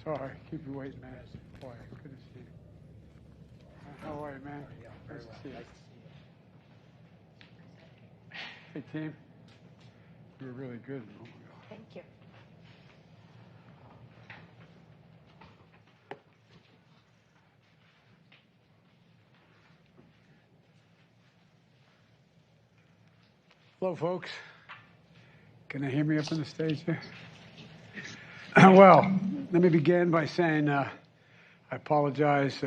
Sorry, keep you waiting, man. Boy, good to see you. How are you, man? Yeah, Nice very well. to see you. Nice to see you. Hey, team. You were really good. Oh, my God. Thank you. Hello, folks. Can they hear me up on the stage here? Well, let me begin by saying I apologize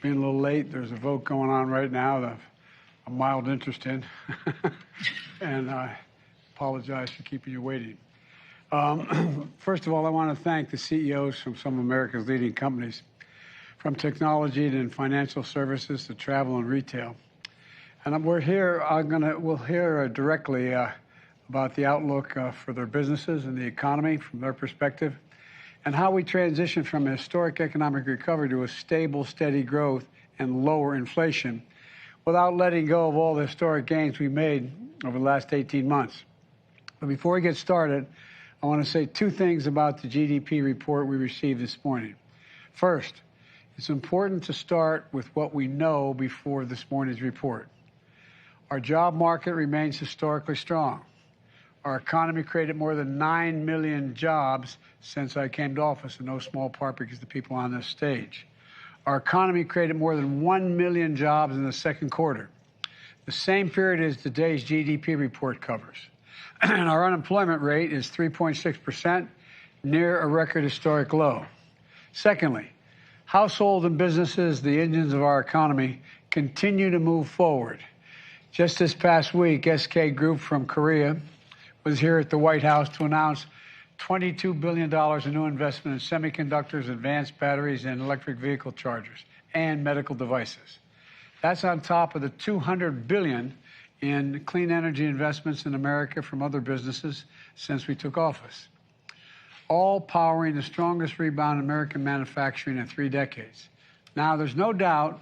being a little late. There's a vote going on right now that a mild interest in, and I apologize for keeping you waiting. First of all, I want to thank the CEOs from some of America's leading companies, from technology to financial services to travel and retail. And we're here, we'll hear directly about the outlook for their businesses and the economy from their perspective, and how we transition from a historic economic recovery to a stable, steady growth and lower inflation without letting go of all the historic gains we made over the last 18 months. But before we get started, I want to say two things about the GDP report we received this morning. First, it's important to start with what we know before this morning's report. Our job market remains historically strong. Our economy created more than 9 million jobs since I came to office, in no small part because of the people on this stage. Our economy created more than 1 million jobs in the second quarter, the same period as today's GDP report covers. And our unemployment rate is 3.6%, near a record historic low. Secondly, households and businesses, the engines of our economy, continue to move forward. Just this past week, SK Group from Korea was here at the White House to announce $22 billion in new investment in semiconductors, advanced batteries, and electric vehicle chargers, and medical devices. That's on top of the $200 billion in clean energy investments in America from other businesses since we took office, all powering the strongest rebound in American manufacturing in 3 decades. Now, there's no doubt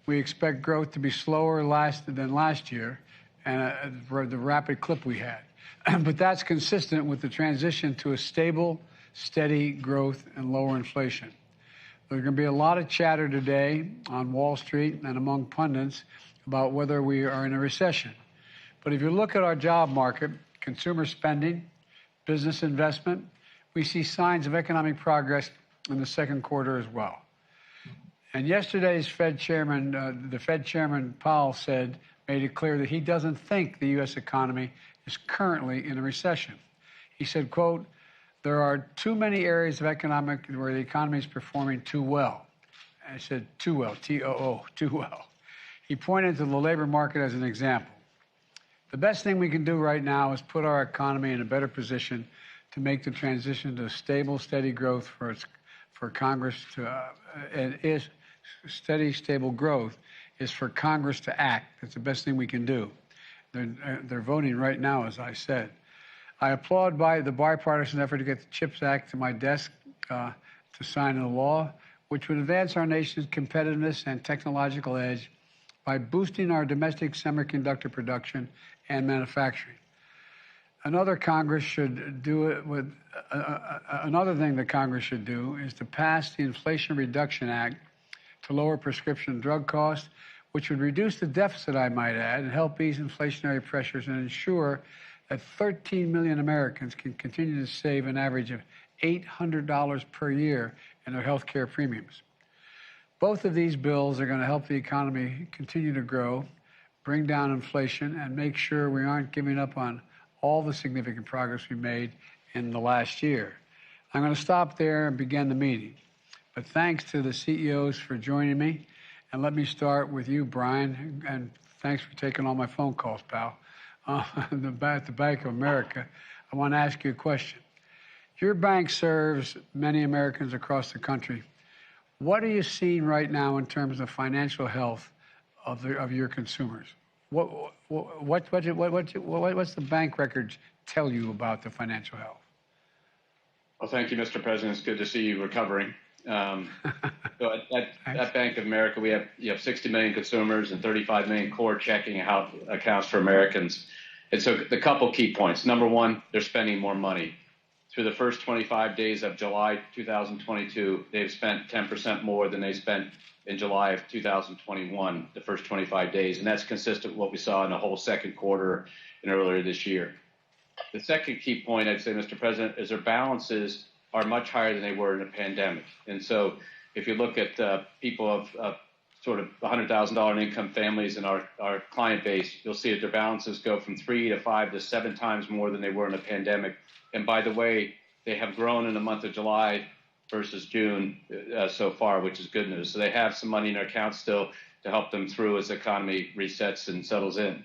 we expect growth to be slower than last year and the rapid clip we had. But that's consistent with the transition to a stable, steady growth and lower inflation. There's going to be a lot of chatter today on Wall Street and among pundits about whether we are in a recession. But if you look at our job market, consumer spending, business investment, we see signs of economic progress in the second quarter as well. And yesterday's Fed Chairman, the Fed Chairman Powell made it clear that he doesn't think the U.S. economy is currently in a recession. He said, quote, "There are too many areas of economic where the economy is performing too well." I said too well, T-O-O, too well. He pointed to the labor market as an example. The best thing we can do right now is put our economy in a better position to make the transition to stable, steady growth for Congress to, and is steady, stable growth is for Congress to act. That's the best thing we can do. They're voting right now, as I said. I applaud the bipartisan effort to get the CHIPS Act to my desk to sign into law, which would advance our nation's competitiveness and technological edge by boosting our domestic semiconductor production and manufacturing. Another thing that Congress should do is to pass the Inflation Reduction Act to lower prescription drug costs, which would reduce the deficit, I might add, and help ease inflationary pressures and ensure that 13 million Americans can continue to save an average of $800 per year in their health care premiums. Both of these bills are going to help the economy continue to grow, bring down inflation, and make sure we aren't giving up on all the significant progress we made in the last year. I'm going to stop there and begin the meeting. But thanks to the CEOs for joining me. And let me start with you, Brian, and thanks for taking all my phone calls, pal. At the Bank of America, I want to ask you a question. Your bank serves many Americans across the country. What are you seeing right now in terms of financial health of your consumers? What's the bank records tell you about the financial health? Well, thank you, Mr. President. It's good to see you recovering. So at Bank of America, we have 60 million consumers and 35 million core checking accounts for Americans. And so the couple key points. Number one, they're spending more money. through the first 25 days of July 2022, they've spent 10% more than they spent in July of 2021, the first 25 days. And that's consistent with what we saw in the whole second quarter and earlier this year. The second key point, I'd say, Mr. President, is their balances are much higher than they were in a pandemic. And so if you look at people of sort of $100,000 income families in our client base, you'll see that their balances go from 3 to 5 to 7 times more than they were in a pandemic. And by the way, they have grown in the month of July versus June so far, which is good news. So they have some money in their accounts still to help them through as the economy resets and settles in.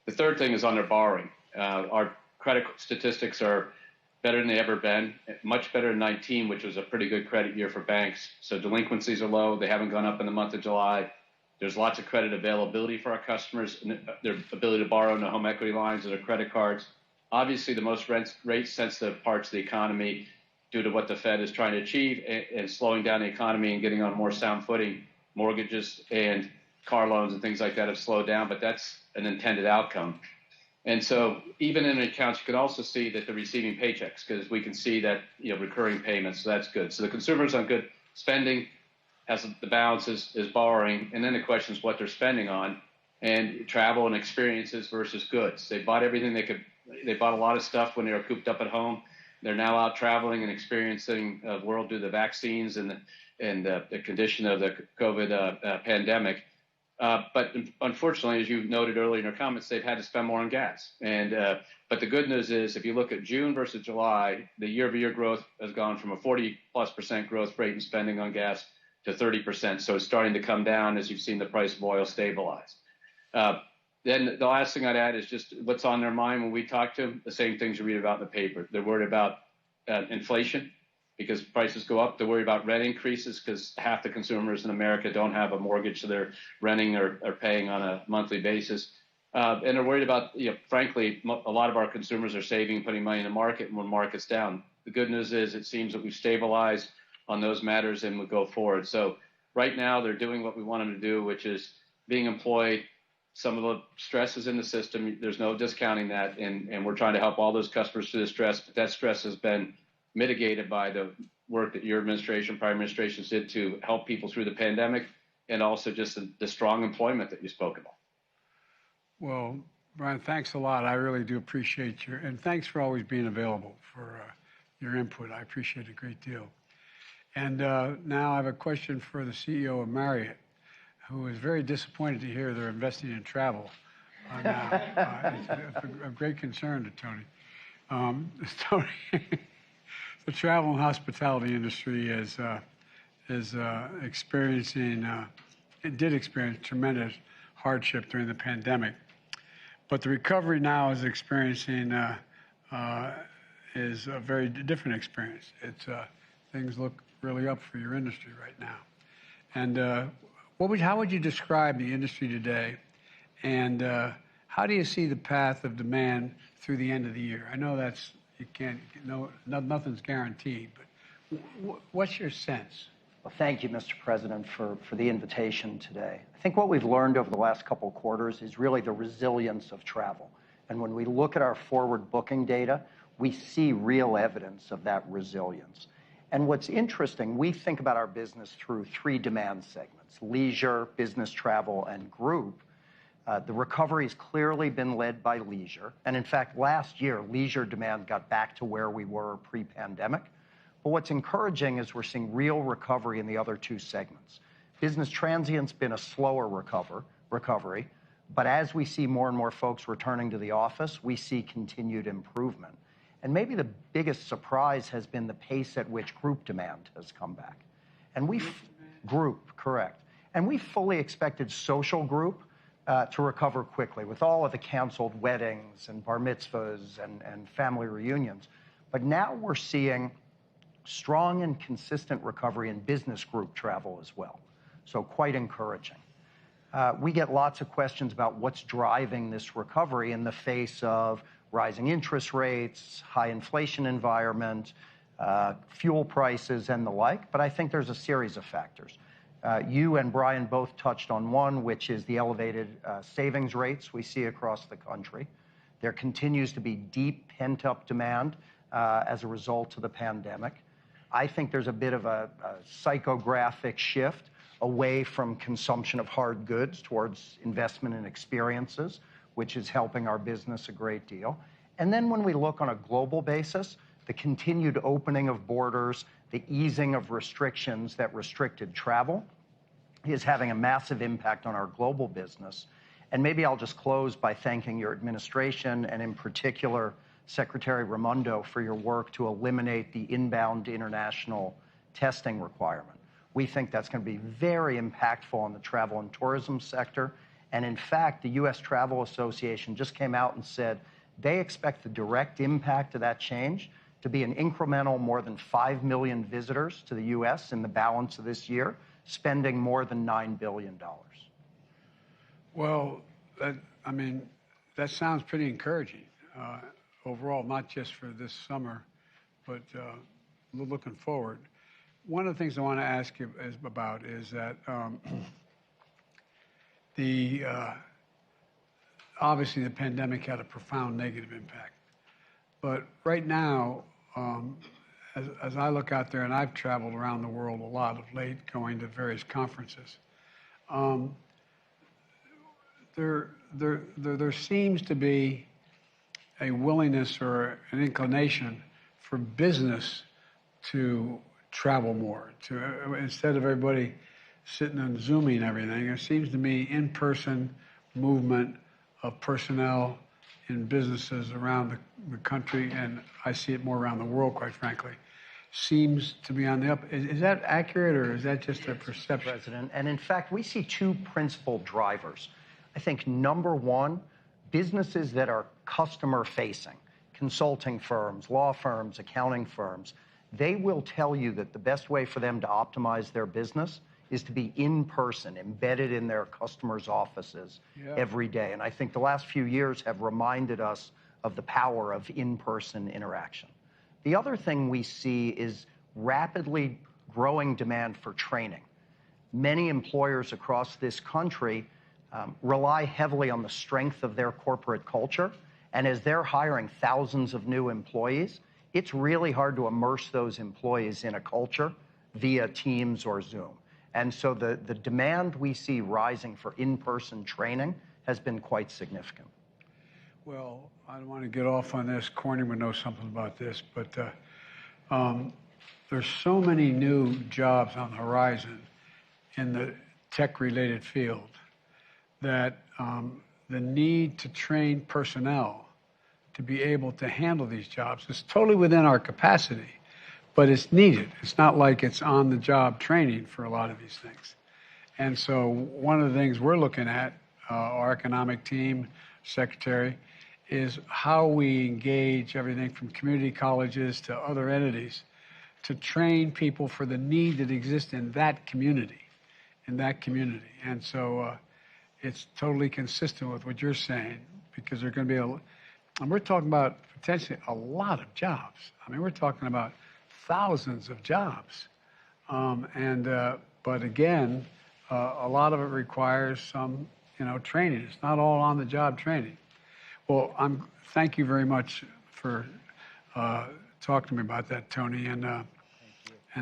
The third thing is on their borrowing. Our credit statistics are better than they ever been, much better than 19, which was a pretty good credit year for banks. So delinquencies are low. They haven't gone up in the month of July. There's lots of credit availability for our customers, and their ability to borrow in the home equity lines or their credit cards. Obviously, the most rate-sensitive parts of the economy, due to what the Fed is trying to achieve and slowing down the economy and getting on more sound footing, mortgages and car loans and things like that have slowed down, but that's an intended outcome. And so even in accounts, you can also see that they're receiving paychecks because we can see that, recurring payments, so that's good. So the consumer's on good spending, as the balance is borrowing, and then the question is what they're spending on, and travel and experiences versus goods. They bought everything they could. They bought a lot of stuff when they were cooped up at home. They're now out traveling and experiencing the world through the vaccines and the condition of the COVID pandemic. But unfortunately, as you noted earlier in your comments, they've had to spend more on gas. But the good news is, if you look at June versus July, the year-over-year growth has gone from a 40+% growth rate in spending on gas to 30%. So it's starting to come down as you've seen the price of oil stabilize. Then the last thing I'd add is just what's on their mind when we talk to them, the same things you read about in the paper. They're worried about inflation because prices go up. They're worried about rent increases because half the consumers in America don't have a mortgage, so they're renting or paying on a monthly basis. And they're worried about, frankly, a lot of our consumers are saving, putting money in the market, and when the market's down. The good news is it seems that we've stabilized on those matters and we go forward. So right now they're doing what we want them to do, which is being employed. Some of the stress is in the system. There's no discounting that, and we're trying to help all those customers through the stress. But that stress has been mitigated by the work that your administration, prior administrations did to help people through the pandemic, and also just the strong employment that you spoke about. Well, Brian, thanks a lot. I really do appreciate and thanks for always being available for your input. I appreciate it a great deal. And now I have a question for the CEO of Marriott, who is very disappointed to hear they're investing in travel now. It's a great concern to Tony. Tony, the travel and hospitality industry is experiencing, it did experience tremendous hardship during the pandemic. But the recovery now is experiencing is a very different experience. It's things look really up for your industry right now. And how would you describe the industry today, and how do you see the path of demand through the end of the year? I know nothing's guaranteed, but what's your sense? Well, thank you, Mr. President, for the invitation today. I think what we've learned over the last couple of quarters is really the resilience of travel. And when we look at our forward booking data, we see real evidence of that resilience. And what's interesting, we think about our business through 3 demand segments: leisure, business travel, and group. The recovery has clearly been led by leisure. And in fact, last year, leisure demand got back to where we were pre-pandemic. But what's encouraging is we're seeing real recovery in the other 2 segments. Business transient's been a slower recovery, but as we see more and more folks returning to the office, we see continued improvement. And maybe the biggest surprise has been the pace at which group demand has come back. And group, correct. And we fully expected social group to recover quickly with all of the canceled weddings and bar mitzvahs and family reunions. But now we're seeing strong and consistent recovery in business group travel as well. So quite encouraging. We get lots of questions about what's driving this recovery in the face of rising interest rates, high inflation environment, fuel prices, and the like. But I think there's a series of factors. You and Brian both touched on one, which is the elevated savings rates we see across the country. There continues to be deep pent-up demand as a result of the pandemic. I think there's a bit of a psychographic shift away from consumption of hard goods towards investment in experiences, which is helping our business a great deal. And then when we look on a global basis, the continued opening of borders, the easing of restrictions that restricted travel is having a massive impact on our global business. And maybe I'll just close by thanking your administration and in particular Secretary Raimondo for your work to eliminate the inbound international testing requirement. We think that's going to be very impactful on the travel and tourism sector. And in fact, the U.S. Travel Association just came out and said they expect the direct impact of that change to be an incremental more than 5 million visitors to the U.S. in the balance of this year, spending more than $9 billion. Well, that sounds pretty encouraging overall, not just for this summer, but looking forward. One of the things I want to ask you about is that obviously the pandemic had a profound negative impact. But right now, as I look out there, and I've traveled around the world a lot of late, going to various conferences, there seems to be a willingness or an inclination for business to travel more. Instead of everybody sitting and Zooming everything, it seems to me in-person movement of personnel in businesses around the country, and I see it more around the world, quite frankly, seems to be on the up. Is that accurate, or is that just a perception? President, and in fact, we see two principal drivers. I think number one, businesses that are customer-facing, consulting firms, law firms, accounting firms, they will tell you that the best way for them to optimize their business is to be in person, embedded in their customers' offices every day. And I think the last few years have reminded us of the power of in-person interaction. The other thing we see is rapidly growing demand for training. Many employers across this country rely heavily on the strength of their corporate culture. And as they're hiring thousands of new employees, it's really hard to immerse those employees in a culture via Teams or Zoom. And so the demand we see rising for in-person training has been quite significant. Well, I don't want to get off on this. Corning would know something about this, but there's so many new jobs on the horizon in the tech-related field that the need to train personnel to be able to handle these jobs is totally within our capacity, but it's needed. It's not like it's on-the-job training for a lot of these things. And so one of the things we're looking at, our economic team, secretary, is how we engage everything from community colleges to other entities to train people for the need that exists in that community, And so it's totally consistent with what you're saying, because there's going to be and we're talking about potentially a lot of jobs. I mean, we're talking about thousands of jobs. But again, a lot of it requires some, training. It's not all on-the-job training. Well, thank you very much for talking to me about that, Tony. And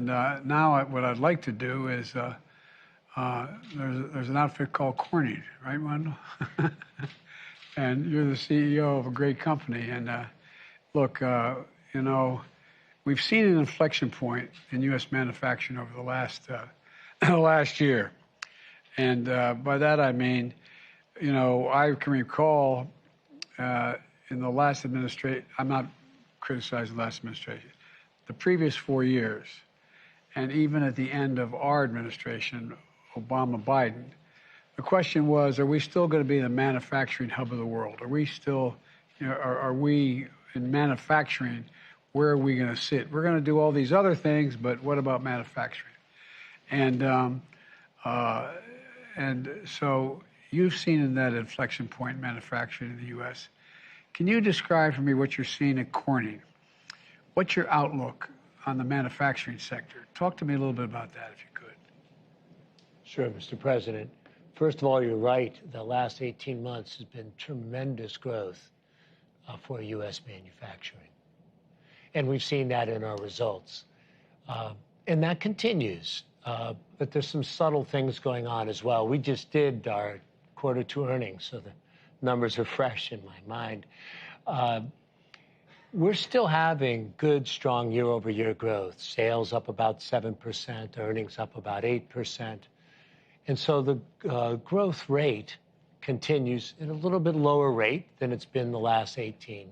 now what I'd like to do is there's an outfit called Corning, right, Wendell? And you're the CEO of a great company. And look, we've seen an inflection point in U.S. manufacturing over the last year. And by that I mean, I can recall in the last administration, I'm not criticizing the last administration, the previous 4 years, and even at the end of our administration, Obama-Biden, the question was, are we still going to be the manufacturing hub of the world? Are we still, are we in manufacturing, where are we going to sit? We're going to do all these other things, but what about manufacturing? And so you've seen in that inflection point manufacturing in the U.S. Can you describe for me what you're seeing at Corning? What's your outlook on the manufacturing sector? Talk to me a little bit about that, if you could. Sure, Mr. President. First of all, you're right. The last 18 months has been tremendous growth for U.S. manufacturing. And we've seen that in our results. And that continues. But there's some subtle things going on as well. We just did our Q2 earnings, so the numbers are fresh in my mind. We're still having good, strong year-over-year growth. Sales up about 7%, earnings up about 8%. And so the growth rate continues at a little bit lower rate than it's been the last 18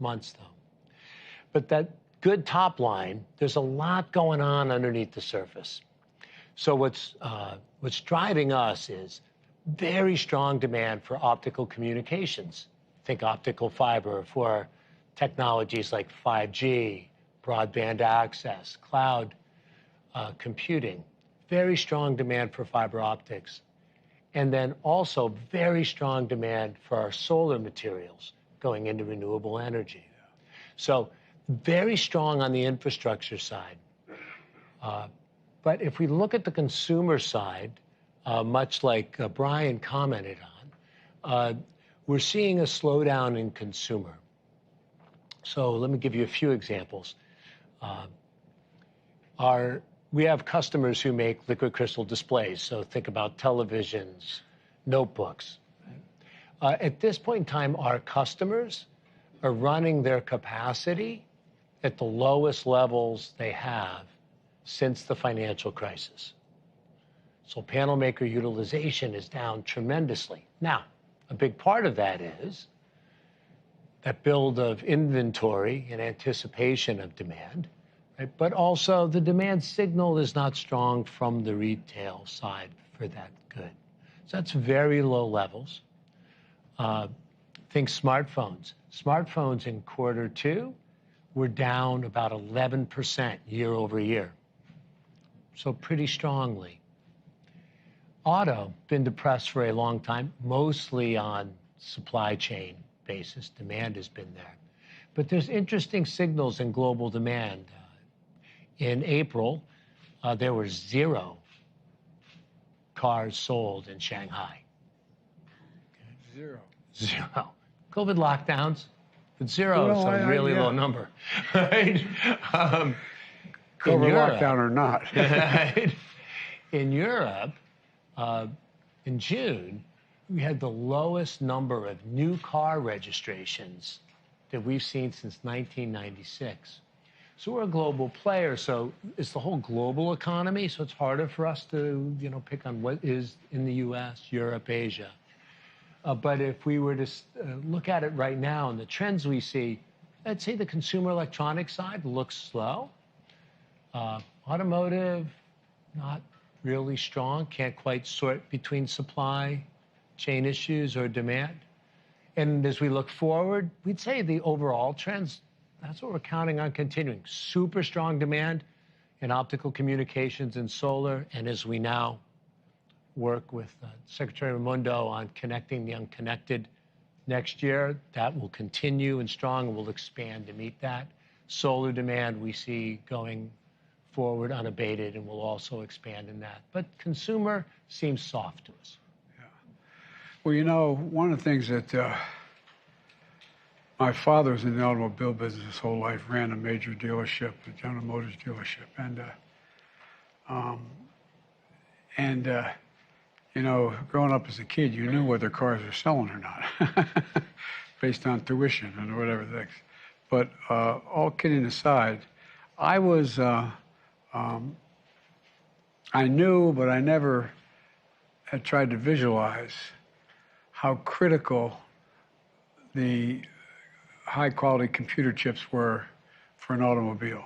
months, though. But that good top line, there's a lot going on underneath the surface. So what's driving us is very strong demand for optical communications. Think optical fiber for technologies like 5G, broadband access, cloud computing. Very strong demand for fiber optics. And then also very strong demand for our solar materials going into renewable energy. So very strong on the infrastructure side. But if we look at the consumer side, much like Brian commented on, we're seeing a slowdown in consumer. So let me give you a few examples. We have customers who make liquid crystal displays, so think about televisions, notebooks. At this point in time, our customers are running their capacity at the lowest levels they have since the financial crisis. So panel maker utilization is down tremendously. Now, a big part of that is that build of inventory in anticipation of demand, right? But also the demand signal is not strong from the retail side for that good. So that's very low levels. Think smartphones. Smartphones in Q2 were down about 11% year over year. So pretty strongly. Auto, been depressed for a long time, mostly on supply chain basis. Demand has been there. But there's interesting signals in global demand. In April, there were 0 cars sold in Shanghai. Zero. COVID lockdowns, but 0 is a really low number, right? COVID lockdown or not. Right? In Europe, in June, we had the lowest number of new car registrations that we've seen since 1996. So we're a global player, so it's the whole global economy, so it's harder for us to, pick on what is in the U.S., Europe, Asia. But if we were to look at it right now and the trends we see, I'd say the consumer electronics side looks slow. Automotive, not really strong, can't quite sort between supply chain issues or demand. And as we look forward, we'd say the overall trends, that's what we're counting on continuing. Super strong demand in optical communications and solar. And as we now work with Secretary Raimondo on connecting the unconnected next year, that will continue and strong and will expand to meet that. Solar demand we see going forward unabated and will also expand in that. But consumer seems soft to us. Yeah. Well, one of the things that my father was in the automobile business his whole life, ran a major dealership, a General Motors dealership. And growing up as a kid, you knew whether cars were selling or not based on tuition and whatever things. But all kidding aside, I knew, but I never had tried to visualize how critical the high-quality computer chips were for an automobile.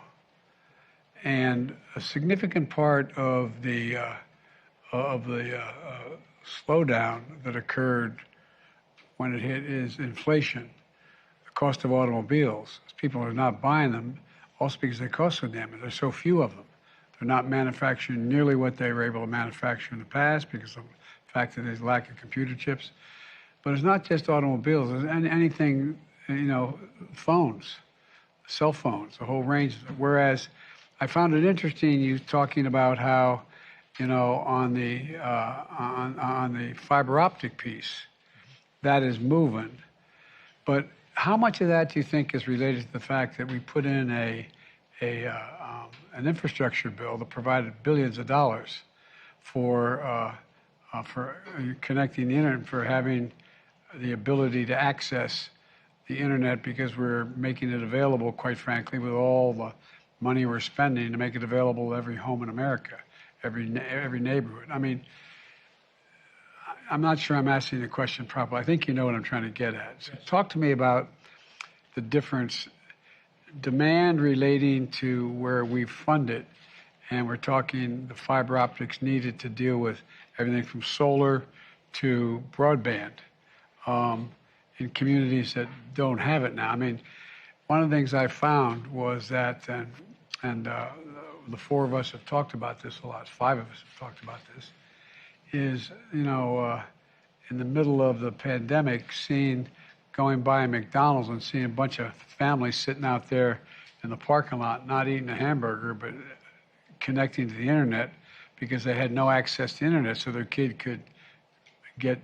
And a significant part of the slowdown that occurred when it hit is inflation, the cost of automobiles. People are not buying them, also because they cost so damn much. There's so few of them. They're not manufacturing nearly what they were able to manufacture in the past because of the fact that there's lack of computer chips. But it's not just automobiles. It's anything, phones, cell phones, a whole range. Whereas I found it interesting you talking about how, on the fiber optic piece, that is moving. But how much of that do you think is related to the fact that we put in an infrastructure bill that provided billions of dollars for connecting the internet, for having the ability to access the internet, because we're making it available, quite frankly, with all the money we're spending to make it available to every home in America, every neighborhood. I mean, I'm not sure I'm asking the question properly. I think you know what I'm trying to get at. So talk to me about the difference, demand relating to where we fund it, and we're talking the fiber optics needed to deal with everything from solar to broadband in communities that don't have it now. I mean, one of the things I found was that, and the four of us have talked about this a lot, five of us have talked about this, is, in the middle of the pandemic, going by a McDonald's and seeing a bunch of families sitting out there in the parking lot, not eating a hamburger, but connecting to the internet because they had no access to the internet, so their kid could get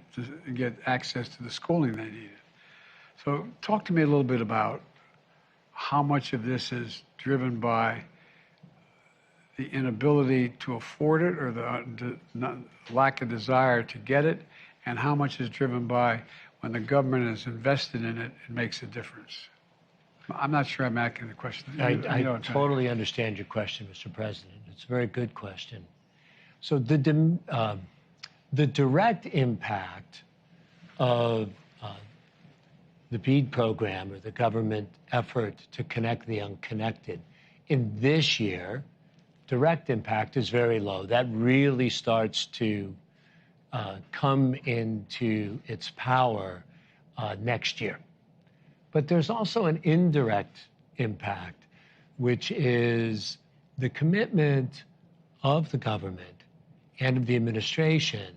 access to the schooling they needed. So talk to me a little bit about how much of this is driven by the inability to afford it, or the lack of desire to get it, and how much is driven by when the government is invested in it, it makes a difference. I'm not sure I'm asking the question. I totally understand your question, Mr. President. It's a very good question. So the direct impact of the BEAD program, or the government effort to connect the unconnected, in this year, direct impact is very low. That really starts to come into its power next year. But there's also an indirect impact, which is the commitment of the government and of the administration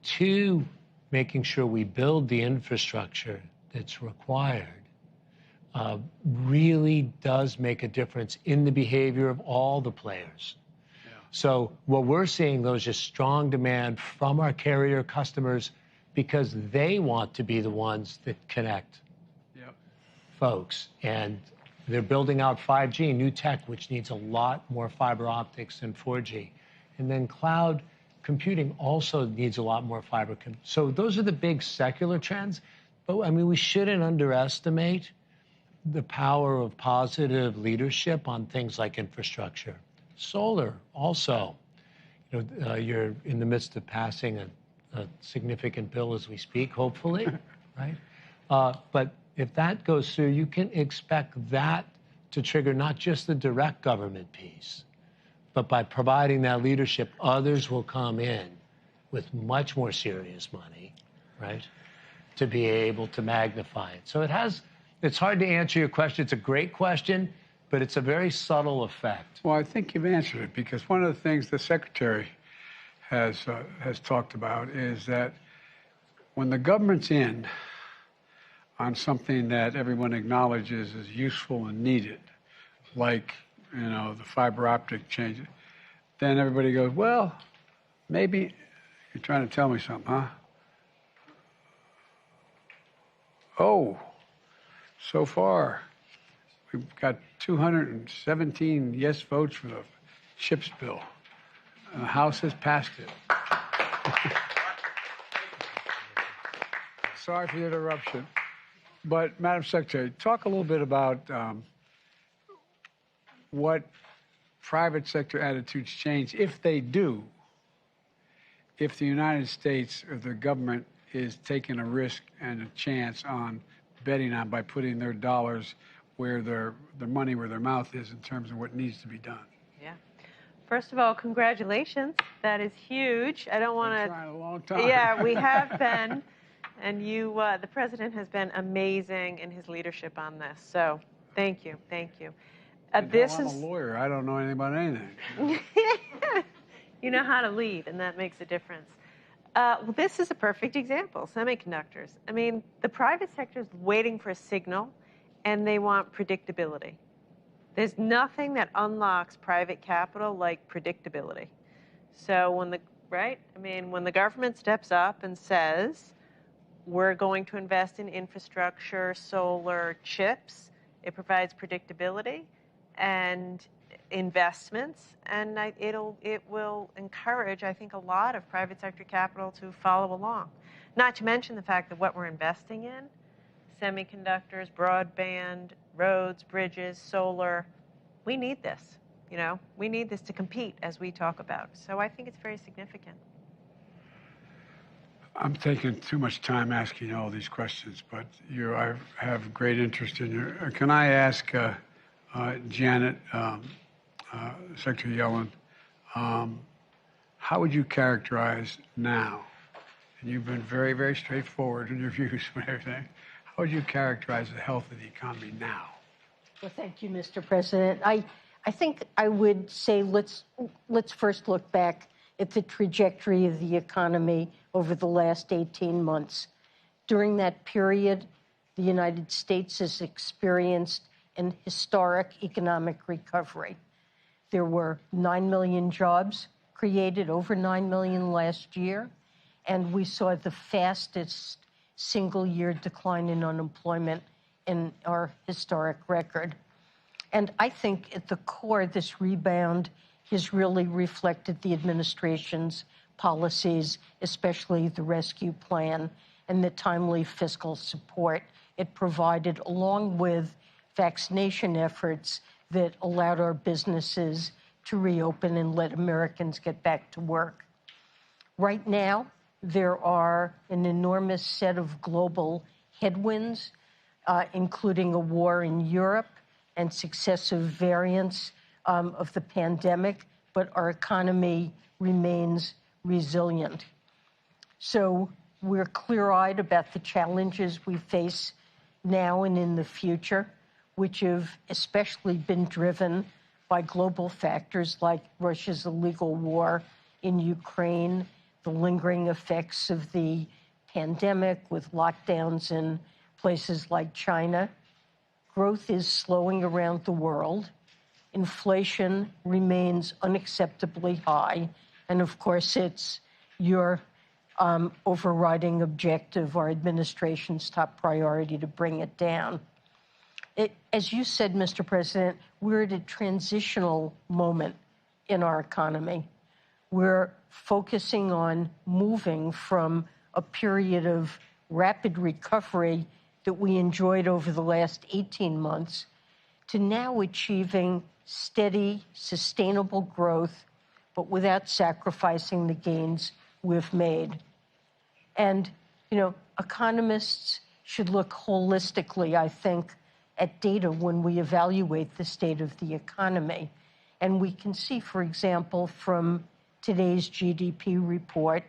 to making sure we build the infrastructure that's required. Really does make a difference in the behavior of all the players. Yeah. So what we're seeing, though, is just strong demand from our carrier customers, because they want to be the ones that connect folks. And they're building out 5G, new tech, which needs a lot more fiber optics than 4G. And then cloud computing also needs a lot more fiber. So those are the big secular trends. But I mean, we shouldn't underestimate the power of positive leadership on things like infrastructure. Solar also. You're in the midst of passing a significant bill as we speak, hopefully, right? But if that goes through, you can expect that to trigger not just the direct government piece, but by providing that leadership, others will come in with much more serious money, right, to be able to magnify it. So it's hard to answer your question. It's a great question, but it's a very subtle effect. Well, I think you've answered it, because one of the things the Secretary has talked about is that when the government's in on something that everyone acknowledges is useful and needed, like, the fiber optic change, then everybody goes, well, maybe you're trying to tell me something, huh? Oh, so far, we've got 217 yes votes for the CHIPS bill, and the House has passed it. Sorry for the interruption. But, Madam Secretary, talk a little bit about what private sector attitudes change, if they do, if the United States or the government is taking a risk and a chance on betting on, by putting their dollars where their money where their mouth is, in terms of what needs to be done. Yeah. First of all, congratulations. That is huge. I don't want to. Trying a long time. Yeah, we have been. And the president has been amazing in his leadership on this. So thank you. Thank you. I'm a lawyer. I don't know anything about anything. You know how to lead, and that makes a difference. Well, this is a perfect example, semiconductors. I mean, the private sector is waiting for a signal, and they want predictability. There's nothing that unlocks private capital like predictability. So when the government steps up and says, We're going to invest in infrastructure, solar, chips. It provides predictability and investments, and it will encourage, I think, a lot of private sector capital to follow along. Not to mention the fact that what we're investing in, semiconductors, broadband, roads, bridges, solar, we need this. You know, we need this to compete, as we talk about. So I think it's very significant. I'm taking too much time asking all these questions, but I have great interest in your. Can I ask Janet, Secretary Yellen, how would you characterize now? And you've been very, very straightforward in your views and everything. How would you characterize the health of the economy now? Well, thank you, Mr. President. I think I would say let's first look back at the trajectory of the economy over the last 18 months. During that period, the United States has experienced an historic economic recovery. There were 9 million jobs created, over 9 million last year, and we saw the fastest single-year decline in unemployment in our historic record. And I think at the core, this rebound has really reflected the administration's policies, especially the rescue plan and the timely fiscal support it provided, along with vaccination efforts that allowed our businesses to reopen and let Americans get back to work. Right now, there are an enormous set of global headwinds, including a war in Europe and successive variants of the pandemic, but our economy remains resilient. So we're clear-eyed about the challenges we face now and in the future, which have especially been driven by global factors like Russia's illegal war in Ukraine, the lingering effects of the pandemic with lockdowns in places like China. Growth is slowing around the world. Inflation remains unacceptably high. And of course, it's your overriding objective, our administration's top priority, to bring it down. As you said, Mr. President, we're at a transitional moment in our economy. We're focusing on moving from a period of rapid recovery that we enjoyed over the last 18 months to now achieving steady, sustainable growth, but without sacrificing the gains we've made. And, you know, economists should look holistically, I think, at data when we evaluate the state of the economy. And we can see, for example, from today's GDP report,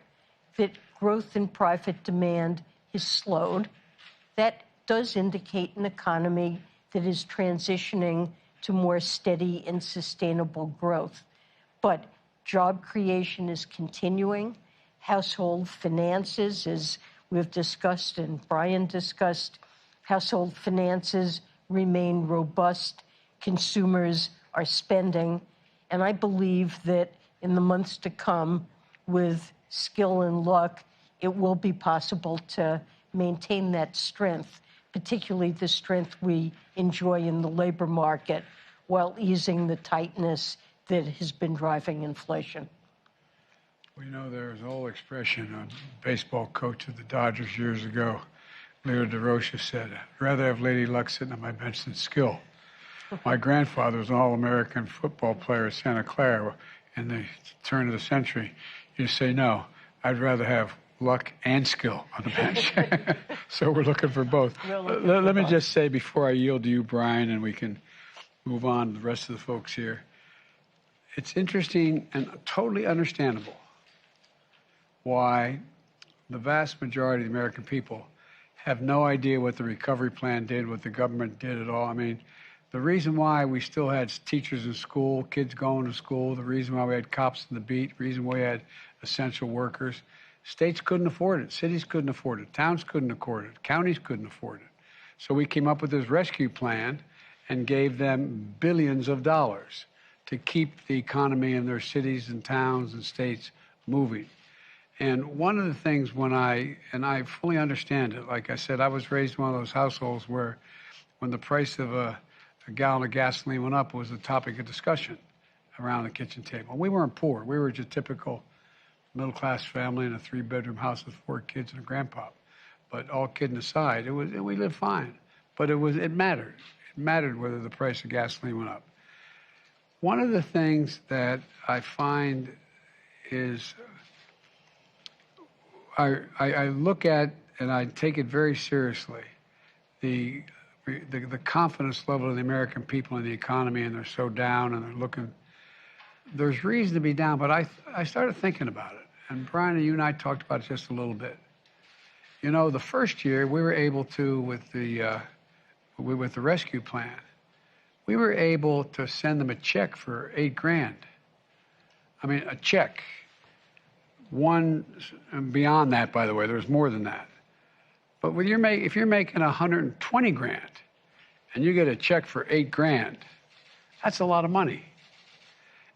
that growth in private demand has slowed. That does indicate an economy that is transitioning to more steady and sustainable growth. But job creation is continuing. Household finances, as we've discussed and Brian discussed, household finances remain robust. Consumers are spending. And I believe that in the months to come, with skill and luck, it will be possible to maintain that strength, particularly the strength we enjoy in the labor market, while easing the tightness that has been driving inflation. We know there's an old expression, a baseball coach of the Dodgers years ago, Leo DeRocha, said, I'd rather have Lady Luck sitting on my bench than skill. My grandfather was an All-American football player at Santa Clara in the turn of the century. You say, no, I'd rather have luck and skill on the bench. So we're looking for both. Let me just say before I yield to you, Brian, and we can move on to the rest of the folks here. It's interesting and totally understandable why the vast majority of the American people have no idea what the recovery plan did, what the government did at all. I mean, the reason why we still had teachers in school, kids going to school, the reason why we had cops on the beat, the reason why we had essential workers, states couldn't afford it, cities couldn't afford it, towns couldn't afford it, counties couldn't afford it. So we came up with this rescue plan and gave them billions of dollars to keep the economy in their cities and towns and states moving. And one of the things and I fully understand it, like I said, I was raised in one of those households where when the price of a gallon of gasoline went up, it was a topic of discussion around the kitchen table. We weren't poor. We were just typical middle-class family in a 3-bedroom house with 4 kids and a grandpa. But all kidding aside, we lived fine. But it mattered. It mattered whether the price of gasoline went up. One of the things that I find is I look at, and I take it very seriously, the confidence level of the American people in the economy, and they're so down, and they're looking. There's reason to be down, but I started thinking about it, and Brian and you and I talked about it just a little bit. You know, the first year we were able to, with the rescue plan, we were able to send them a check for $8,000. I mean, a check. One, and beyond that, by the way, there's more than that. But if you're making $120,000 and you get a check for $8,000, that's a lot of money.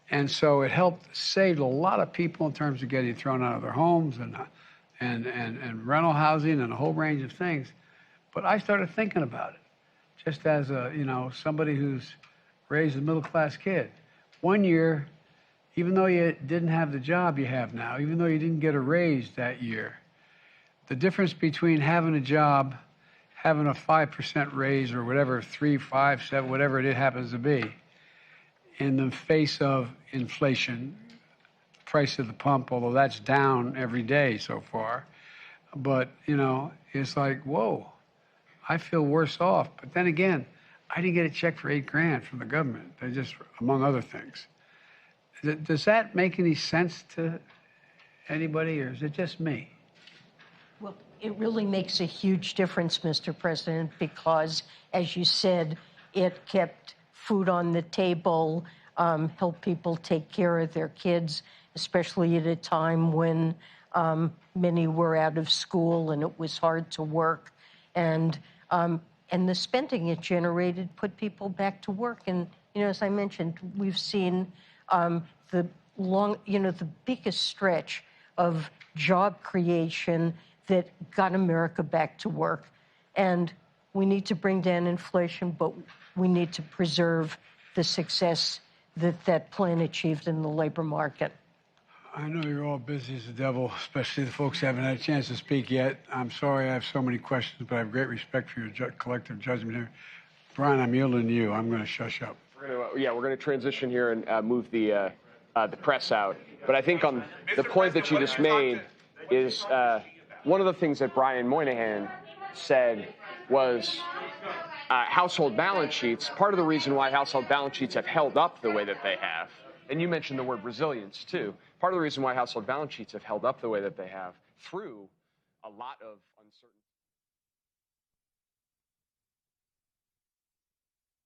And so it helped save a lot of people in terms of getting thrown out of their homes and rental housing and a whole range of things. But I started thinking about it, just as somebody who's raised a middle-class kid. One year, even though you didn't have the job you have now, even though you didn't get a raise that year, the difference between having a job, having a 5% raise or whatever, 3, 5, 7, whatever it happens to be, in the face of inflation, price of the pump, although that's down every day so far, but, it's like, whoa, I feel worse off. But then again, I didn't get a check for $8,000 from the government. They just, among other things. Does that make any sense to anybody, or is it just me? Well, it really makes a huge difference, Mr. President, because, as you said, it kept food on the table, helped people take care of their kids, especially at a time when many were out of school and it was hard to work. And the spending it generated put people back to work. And, as I mentioned, we've seen the biggest stretch of job creation that got America back to work. And we need to bring down inflation, but we need to preserve the success that plan achieved in the labor market. I know you're all busy as the devil, especially the folks who haven't had a chance to speak yet. I'm sorry I have so many questions, but I have great respect for your collective judgment here. Brian, I'm yielding to you. I'm going to shush up. We're going to transition here and move the press out. But I think on the point that you just made is one of the things that Brian Moynihan said was household balance sheets. Part of the reason why household balance sheets have held up the way that they have, and you mentioned the word resilience too, part of the reason why household balance sheets have held up the way that they have through a lot of uncertainty.